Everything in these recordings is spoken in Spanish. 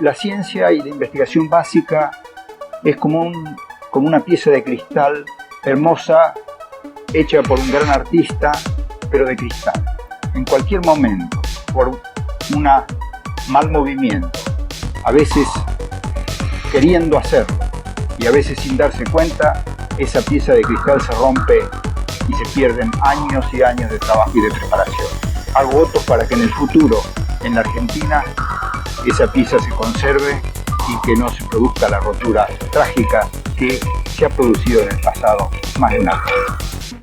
La ciencia y la investigación básica es como una pieza de cristal hermosa, hecha por un gran artista, pero de cristal. En cualquier momento, por un mal movimiento, a veces queriendo hacerlo y a veces sin darse cuenta, esa pieza de cristal se rompe y se pierden años y años de trabajo y de preparación. Hago votos para que en el futuro, en la Argentina, esa pieza se conserve y que no se produzca la rotura trágica que se ha producido en el pasado más de una vez.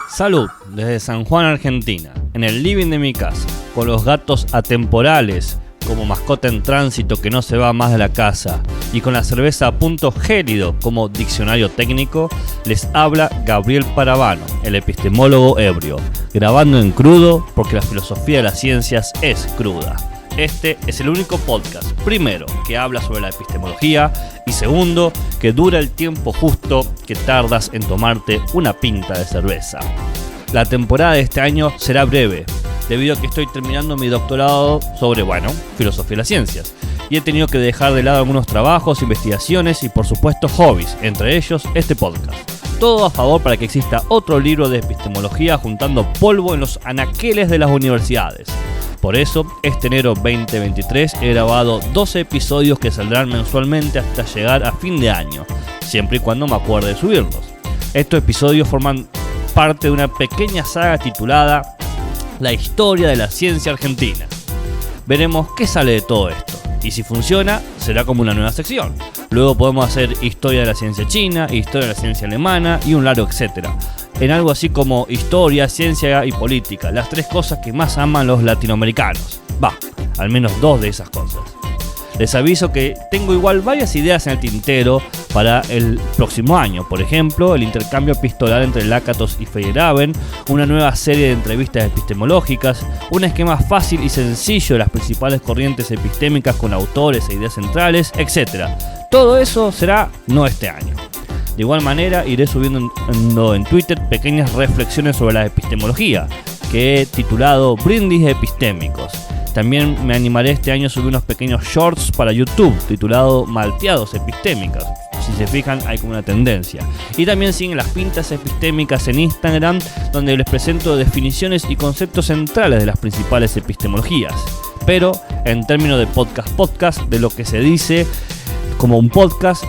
Salud, desde San Juan, Argentina, en el living de mi casa, con los gatos atemporales como mascota en tránsito que no se va más de la casa y con la cerveza a punto gélido como diccionario técnico, les habla Gabriel Paravano, el epistemólogo ebrio, grabando en crudo porque la filosofía de las ciencias es cruda. Este es el único podcast, primero, que habla sobre la epistemología y segundo, que dura el tiempo justo que tardas en tomarte una pinta de cerveza. La temporada de este año será breve, debido a que estoy terminando mi doctorado sobre, filosofía de las ciencias, y he tenido que dejar de lado algunos trabajos, investigaciones y por supuesto hobbies, entre ellos este podcast. Todo a favor para que exista otro libro de epistemología juntando polvo en los anaqueles de las universidades. Por eso, este enero 2023 he grabado 12 episodios que saldrán mensualmente hasta llegar a fin de año, siempre y cuando me acuerde de subirlos. Estos episodios forman parte de una pequeña saga titulada La historia de la ciencia argentina. Veremos qué sale de todo esto, y si funciona, será como una nueva sección. Luego podemos hacer historia de la ciencia china, historia de la ciencia alemana y un largo etcétera. En algo así como historia, ciencia y política, las tres cosas que más aman los latinoamericanos. Al menos dos de esas cosas. Les aviso que tengo igual varias ideas en el tintero para el próximo año. Por ejemplo, el intercambio epistolar entre Lakatos y Feyerabend, una nueva serie de entrevistas epistemológicas, un esquema fácil y sencillo de las principales corrientes epistémicas con autores e ideas centrales, etc. Todo eso será no este año. De igual manera, iré subiendo en Twitter pequeñas reflexiones sobre la epistemología, que he titulado Brindis Epistémicos. También me animaré este año a subir unos pequeños shorts para YouTube, titulado Malteados Epistémicas. Si se fijan, hay como una tendencia. Y también siguen las pintas epistémicas en Instagram, donde les presento definiciones y conceptos centrales de las principales epistemologías. Pero, en términos de podcast, de lo que se dice como un podcast,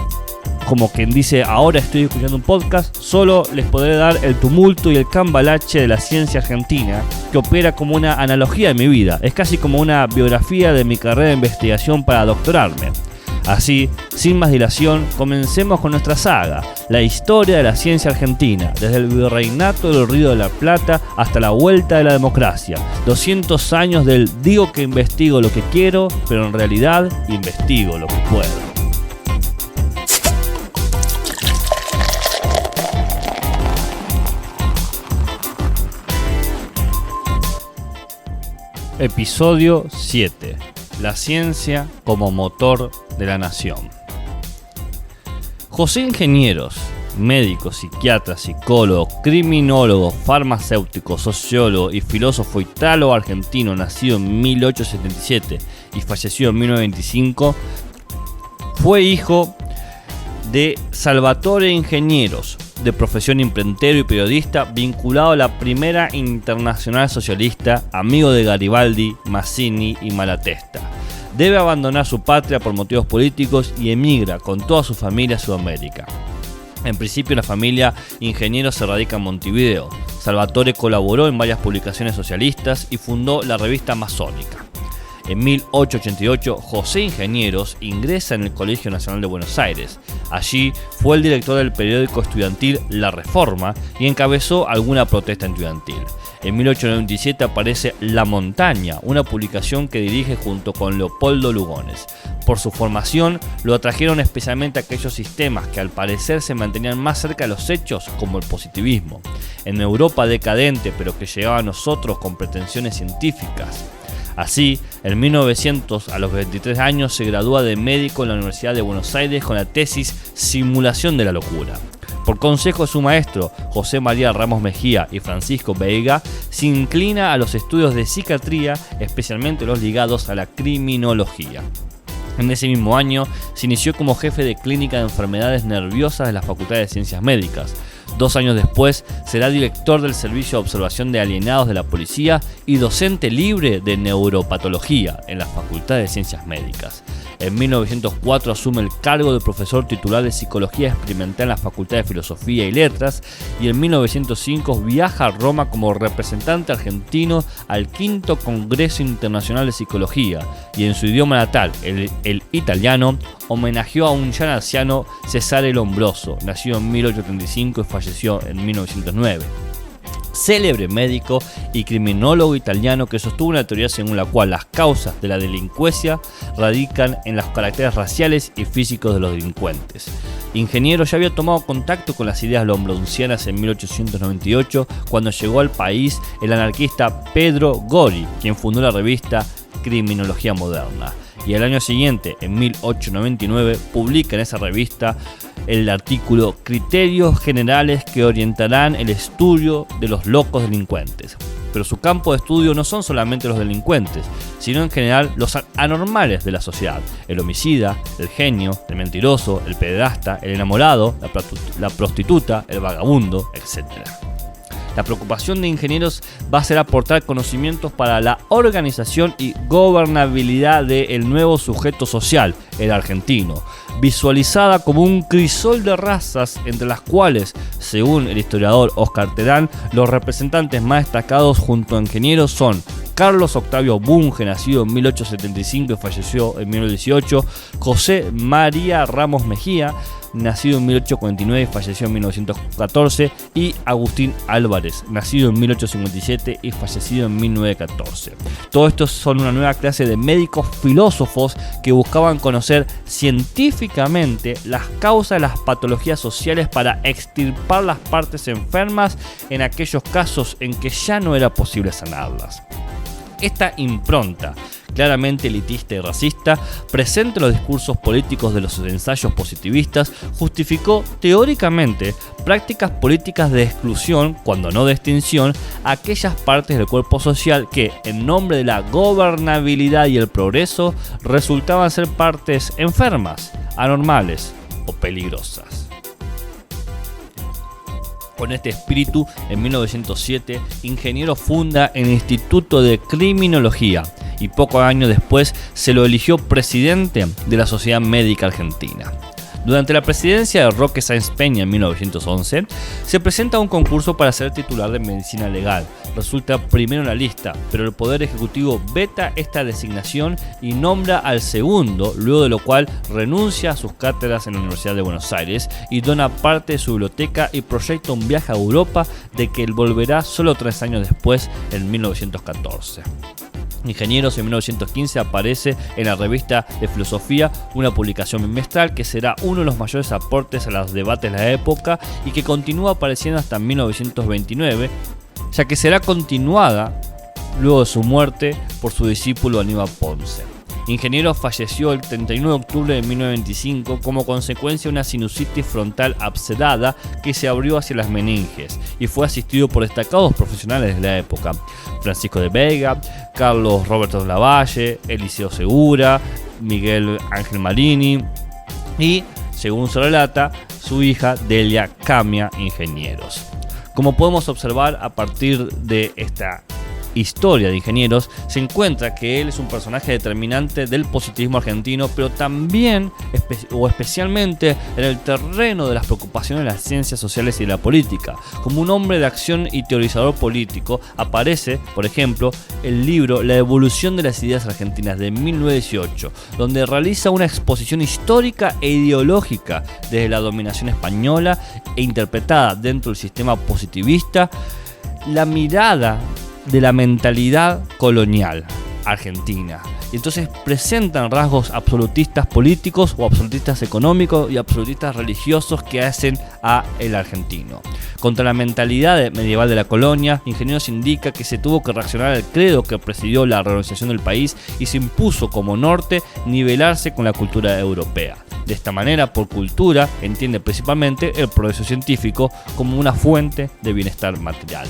como quien dice ahora estoy escuchando un podcast, solo les podré dar el tumulto y el cambalache de la ciencia argentina, que opera como una analogía de mi vida. Es casi como una biografía de mi carrera de investigación para doctorarme. Así, sin más dilación, comencemos con nuestra saga, la historia de la ciencia argentina, desde el virreinato del Río de la Plata hasta la vuelta de la democracia. 200 años del digo que investigo lo que quiero, pero en realidad investigo lo que puedo. Episodio 7. La ciencia como motor de la nación. José Ingenieros, médico, psiquiatra, psicólogo, criminólogo, farmacéutico, sociólogo y filósofo italo-argentino, nacido en 1877 y fallecido en 1925, fue hijo de Salvatore Ingenieros, de profesión imprentero y periodista, vinculado a la primera internacional socialista, amigo de Garibaldi, Mazzini y Malatesta. Debe abandonar su patria por motivos políticos y emigra con toda su familia a Sudamérica. En principio, la familia Ingenieros se radica en Montevideo. Salvatore colaboró en varias publicaciones socialistas y fundó la revista Masónica. En 1888, José Ingenieros ingresa en el Colegio Nacional de Buenos Aires. Allí fue el director del periódico estudiantil La Reforma y encabezó alguna protesta estudiantil. En 1897 aparece La Montaña, una publicación que dirige junto con Leopoldo Lugones. Por su formación, lo atrajeron especialmente aquellos sistemas que al parecer se mantenían más cerca de los hechos, como el positivismo. En Europa decadente, pero que llegaba a nosotros con pretensiones científicas. Así, en 1900, a los 23 años, se gradúa de médico en la Universidad de Buenos Aires con la tesis Simulación de la locura. Por consejo de su maestro, José María Ramos Mejía y Francisco Veiga, se inclina a los estudios de psiquiatría, especialmente los ligados a la criminología. En ese mismo año se inició como jefe de clínica de enfermedades nerviosas de la Facultad de Ciencias Médicas. 2 años después será director del Servicio de Observación de Alienados de la Policía y docente libre de Neuropatología en la Facultad de Ciencias Médicas. En 1904 asume el cargo de profesor titular de Psicología Experimental en la Facultad de Filosofía y Letras y en 1905 viaja a Roma como representante argentino al V Congreso Internacional de Psicología y en su idioma natal, el italiano, homenajeó a un ya anciano Cesare Lombroso, nacido en 1835 y falleció en 1909. Célebre médico y criminólogo italiano que sostuvo una teoría según la cual las causas de la delincuencia radican en los caracteres raciales y físicos de los delincuentes. Ingeniero, ya había tomado contacto con las ideas lombrosianas en 1898 cuando llegó al país el anarquista Pedro Gori, quien fundó la revista Criminología Moderna. Y al año siguiente, en 1899, publica en esa revista el artículo Criterios generales que orientarán el estudio de los locos delincuentes. Pero su campo de estudio no son solamente los delincuentes, sino en general los anormales de la sociedad: el homicida, el genio, el mentiroso, el pederasta, el enamorado, la prostituta, el vagabundo, etc. La preocupación de Ingenieros va a ser aportar conocimientos para la organización y gobernabilidad del nuevo sujeto social, el argentino, visualizada como un crisol de razas entre las cuales, según el historiador Oscar Terán, los representantes más destacados junto a Ingenieros son Carlos Octavio Bunge, nacido en 1875 y falleció en 1918, José María Ramos Mejía, nacido en 1849 y falleció en 1914, y Agustín Álvarez, nacido en 1857 y fallecido en 1914. Todos estos son una nueva clase de médicos filósofos que buscaban conocer científicamente las causas de las patologías sociales para extirpar las partes enfermas en aquellos casos en que ya no era posible sanarlas. Esta impronta, claramente elitista y racista, presente en los discursos políticos de los ensayos positivistas, justificó teóricamente prácticas políticas de exclusión, cuando no de extinción, a aquellas partes del cuerpo social que, en nombre de la gobernabilidad y el progreso, resultaban ser partes enfermas, anormales o peligrosas. Con este espíritu, en 1907, Ingeniero funda el Instituto de Criminología y pocos años después se lo eligió presidente de la Sociedad Médica Argentina. Durante la presidencia de Roque Sáenz Peña en 1911, se presenta un concurso para ser titular de Medicina Legal. Resulta primero en la lista, pero el Poder Ejecutivo veta esta designación y nombra al segundo, luego de lo cual renuncia a sus cátedras en la Universidad de Buenos Aires y dona parte de su biblioteca y proyecta un viaje a Europa de que él volverá solo 3 años después, en 1914. Ingenieros en 1915 aparece en la revista de Filosofía, una publicación bimestral que será uno de los mayores aportes a los debates de la época y que continúa apareciendo hasta 1929, ya que será continuada luego de su muerte por su discípulo Aníbal Ponce. Ingeniero falleció el 31 de octubre de 1925 como consecuencia de una sinusitis frontal abscedada que se abrió hacia las meninges y fue asistido por destacados profesionales de la época: Francisco de Veiga, Carlos Roberto Lavalle, Eliseo Segura, Miguel Ángel Marini y, según se relata, su hija Delia Camia Ingenieros. Como podemos observar a partir de esta historia de Ingenieros, se encuentra que él es un personaje determinante del positivismo argentino, pero también especialmente en el terreno de las preocupaciones de las ciencias sociales y de la política. Como un hombre de acción y teorizador político, aparece, por ejemplo, el libro La evolución de las ideas argentinas de 1918, donde realiza una exposición histórica e ideológica desde la dominación española e interpretada dentro del sistema positivista, la mirada de la mentalidad colonial, Argentina. Y entonces presentan rasgos absolutistas políticos o absolutistas económicos y absolutistas religiosos que hacen a el argentino. Contra la mentalidad medieval de la colonia, Ingenieros indica que se tuvo que reaccionar al credo que presidió la reorganización del país y se impuso como norte nivelarse con la cultura europea. De esta manera, por cultura, entiende principalmente el progreso científico como una fuente de bienestar material.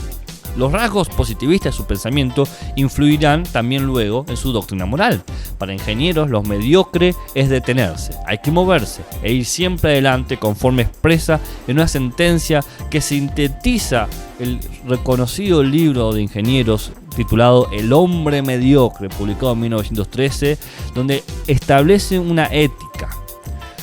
Los rasgos positivistas de su pensamiento influirán también luego en su doctrina moral. Para Ingenieros, lo mediocre es detenerse, hay que moverse e ir siempre adelante, conforme expresa en una sentencia que sintetiza el reconocido libro de Ingenieros titulado El hombre mediocre, publicado en 1913, donde establece una ética.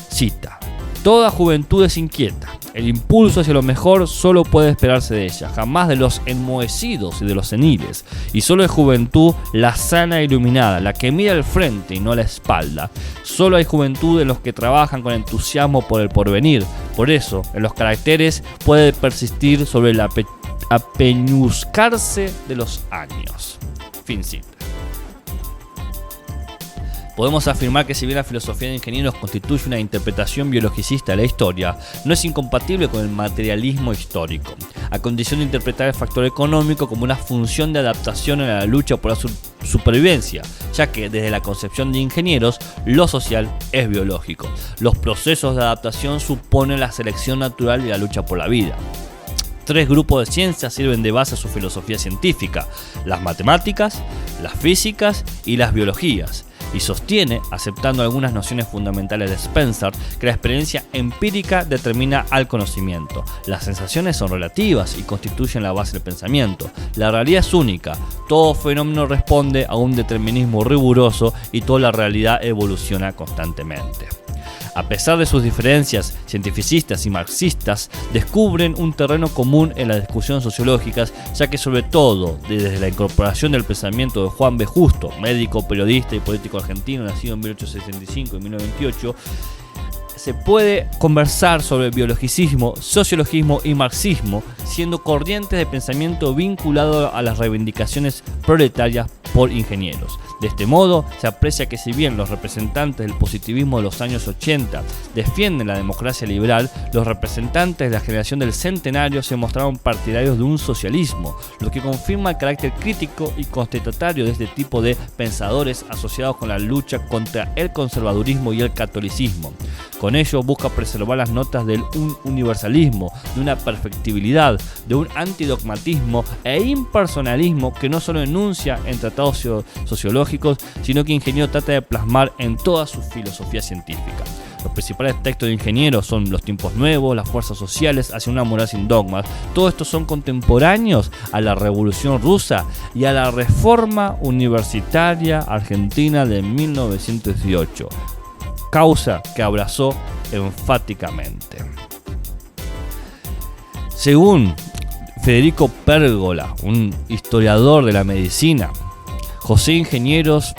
Cita: toda juventud es inquieta. El impulso hacia lo mejor solo puede esperarse de ella, jamás de los enmohecidos y de los seniles. Y solo es juventud la sana e iluminada, la que mira al frente y no a la espalda. Solo hay juventud en los que trabajan con entusiasmo por el porvenir. Por eso, en los caracteres puede persistir sobre el apeñuscarse de los años. Fin cita. Podemos afirmar que si bien la filosofía de Ingenieros constituye una interpretación biologicista de la historia, no es incompatible con el materialismo histórico, a condición de interpretar el factor económico como una función de adaptación a la lucha por la supervivencia, ya que desde la concepción de Ingenieros, lo social es biológico. Los procesos de adaptación suponen la selección natural y la lucha por la vida. Tres grupos de ciencias sirven de base a su filosofía científica: las matemáticas, las físicas y las biologías. Y sostiene, aceptando algunas nociones fundamentales de Spencer, que la experiencia empírica determina al conocimiento. Las sensaciones son relativas y constituyen la base del pensamiento. La realidad es única, todo fenómeno responde a un determinismo riguroso y toda la realidad evoluciona constantemente. A pesar de sus diferencias cientificistas y marxistas, descubren un terreno común en las discusiones sociológicas, ya que sobre todo desde la incorporación del pensamiento de Juan B. Justo, médico, periodista y político argentino, nacido en 1865 y 1928, se puede conversar sobre biologicismo, sociologismo y marxismo, siendo corrientes de pensamiento vinculados a las reivindicaciones proletarias por Ingenieros. De este modo, se aprecia que si bien los representantes del positivismo de los años 80 defienden la democracia liberal, los representantes de la generación del centenario se mostraron partidarios de un socialismo, lo que confirma el carácter crítico y contestatario de este tipo de pensadores asociados con la lucha contra el conservadurismo y el catolicismo. Con ello busca preservar las notas del universalismo, de una perfectibilidad, de un antidogmatismo e impersonalismo que no solo enuncia en tratados sociológicos, sino que Ingeniero trata de plasmar en toda su filosofía científica. Los principales textos de Ingenieros son Los tiempos nuevos, Las fuerzas sociales, Hacia una moral sin dogmas. Todos estos son contemporáneos a la Revolución Rusa y a la Reforma Universitaria Argentina de 1918, causa que abrazó enfáticamente. Según Federico Pérgola, un historiador de la medicina, José Ingenieros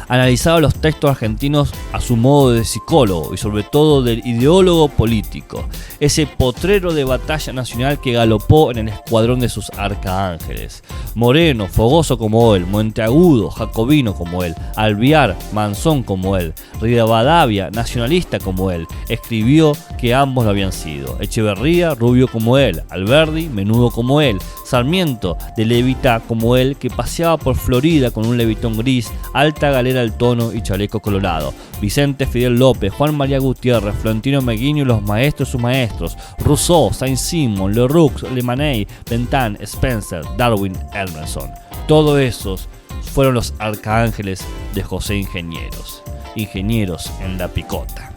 analizaba los textos argentinos a su modo de psicólogo y sobre todo del ideólogo político, ese potrero de batalla nacional que galopó en el escuadrón de sus arcángeles. Moreno, fogoso como él, Monteagudo, jacobino como él, Alvear, manzón como él, Rivadavia, nacionalista como él, escribió que ambos lo habían sido. Echeverría, rubio como él, Alberdi, menudo como él, Sarmiento, de levita como él, que paseaba por Florida con un levitón gris, alta galera al tono y chaleco colorado. Vicente Fidel López, Juan María Gutiérrez, Florentino Meguiño y los maestros sus maestros, Rousseau, Saint-Simon, Leroux, Lemaney, Bentham, Spencer, Darwin, Emerson. Todos esos fueron los arcángeles de José Ingenieros. Ingenieros en la picota.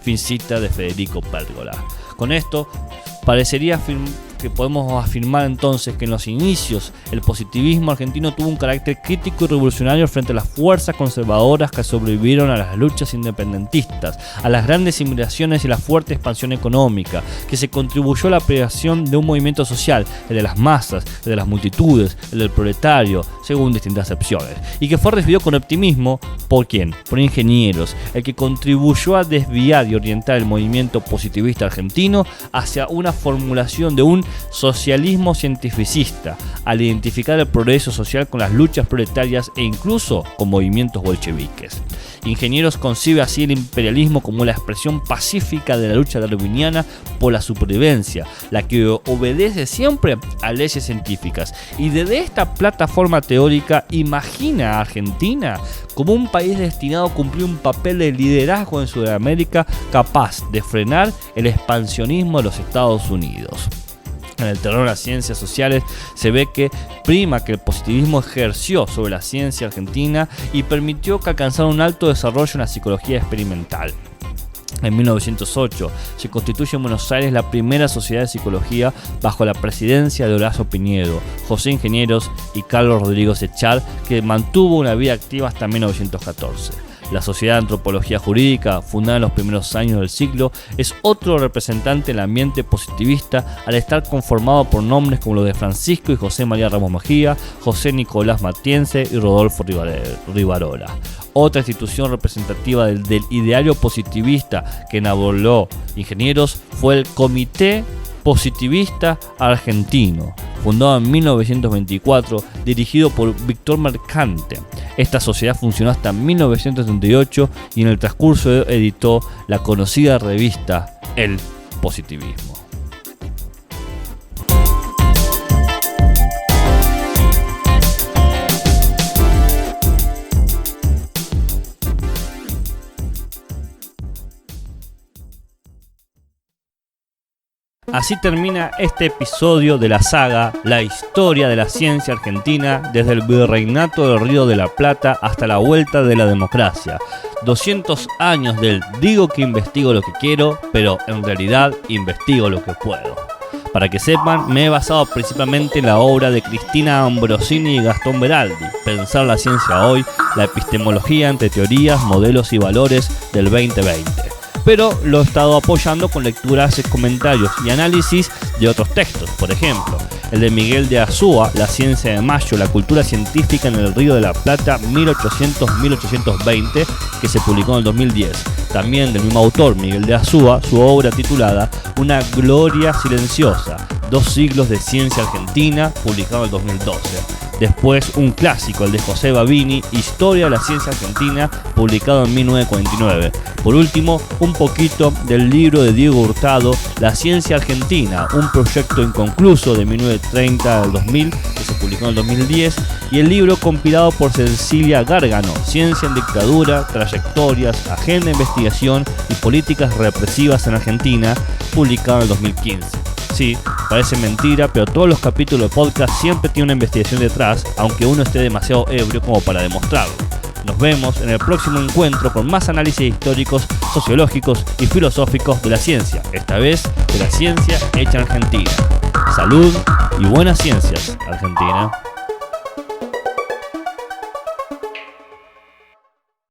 Fin cita de Federico Pérgola. Con esto parecería que podemos afirmar entonces que en los inicios el positivismo argentino tuvo un carácter crítico y revolucionario frente a las fuerzas conservadoras que sobrevivieron a las luchas independentistas, a las grandes inmigraciones y la fuerte expansión económica, que se contribuyó a la creación de un movimiento social, el de las masas, el de las multitudes, el del proletario, según distintas acepciones, y que fue recibido con optimismo ¿por quién? Por Ingenieros, el que contribuyó a desviar y orientar el movimiento positivista argentino hacia una formulación de un socialismo cientificista, al identificar el progreso social con las luchas proletarias e incluso con movimientos bolcheviques. Ingenieros concibe así el imperialismo como la expresión pacífica de la lucha darwiniana por la supervivencia, la que obedece siempre a leyes científicas, y desde esta plataforma teórica imagina a Argentina como un país destinado a cumplir un papel de liderazgo en Sudamérica capaz de frenar el expansionismo de los Estados Unidos. En el terreno de las ciencias sociales se ve que prima que el positivismo ejerció sobre la ciencia argentina y permitió que alcanzara un alto desarrollo en la psicología experimental. En 1908 se constituye en Buenos Aires la primera sociedad de psicología bajo la presidencia de Horacio Piñedo, José Ingenieros y Carlos Rodríguez Echar, que mantuvo una vida activa hasta 1914. La Sociedad de Antropología Jurídica, fundada en los primeros años del siglo, es otro representante del ambiente positivista al estar conformado por nombres como los de Francisco y José María Ramos Mejía, José Nicolás Matiense y Rodolfo Rivarola. Otra institución representativa del ideario positivista que enaboló Ingenieros fue el Comité Positivista Argentino, fundado en 1924, dirigido por Víctor Mercante. Esta sociedad funcionó hasta 1938 y en el transcurso editó la conocida revista El Positivismo. Así termina este episodio de la saga La historia de la ciencia argentina desde el virreinato del Río de la Plata hasta la vuelta de la democracia. 200 años del digo que investigo lo que quiero, pero en realidad investigo lo que puedo. Para que sepan, me he basado principalmente en la obra de Cristina Ambrosini y Gastón Beraldi, Pensar la ciencia hoy, la epistemología entre teorías, modelos y valores del 2020. Pero lo he estado apoyando con lecturas, comentarios y análisis de otros textos, por ejemplo, el de Miguel de Azúa, La ciencia de Mayo, la cultura científica en el Río de la Plata 1800-1820, que se publicó en el 2010. También del mismo autor, Miguel de Azúa, su obra titulada Una gloria silenciosa, 2 siglos de ciencia argentina, publicado en el 2012. Después un clásico, el de José Babini, Historia de la ciencia argentina, publicado en 1949. Por último, un poquito del libro de Diego Hurtado, La ciencia argentina, un proyecto inconcluso de 1930 al 2000, que se publicó en el 2010, y el libro compilado por Cecilia Gárgano, Ciencia en dictadura, trayectorias, agenda de investigación y políticas represivas en Argentina, publicado en el 2015. Sí, parece mentira, pero todos los capítulos de podcast siempre tienen una investigación detrás, aunque uno esté demasiado ebrio como para demostrarlo. Nos vemos en el próximo encuentro con más análisis históricos, sociológicos y filosóficos de la ciencia, esta vez de la ciencia hecha en Argentina. Salud y buenas ciencias, Argentina.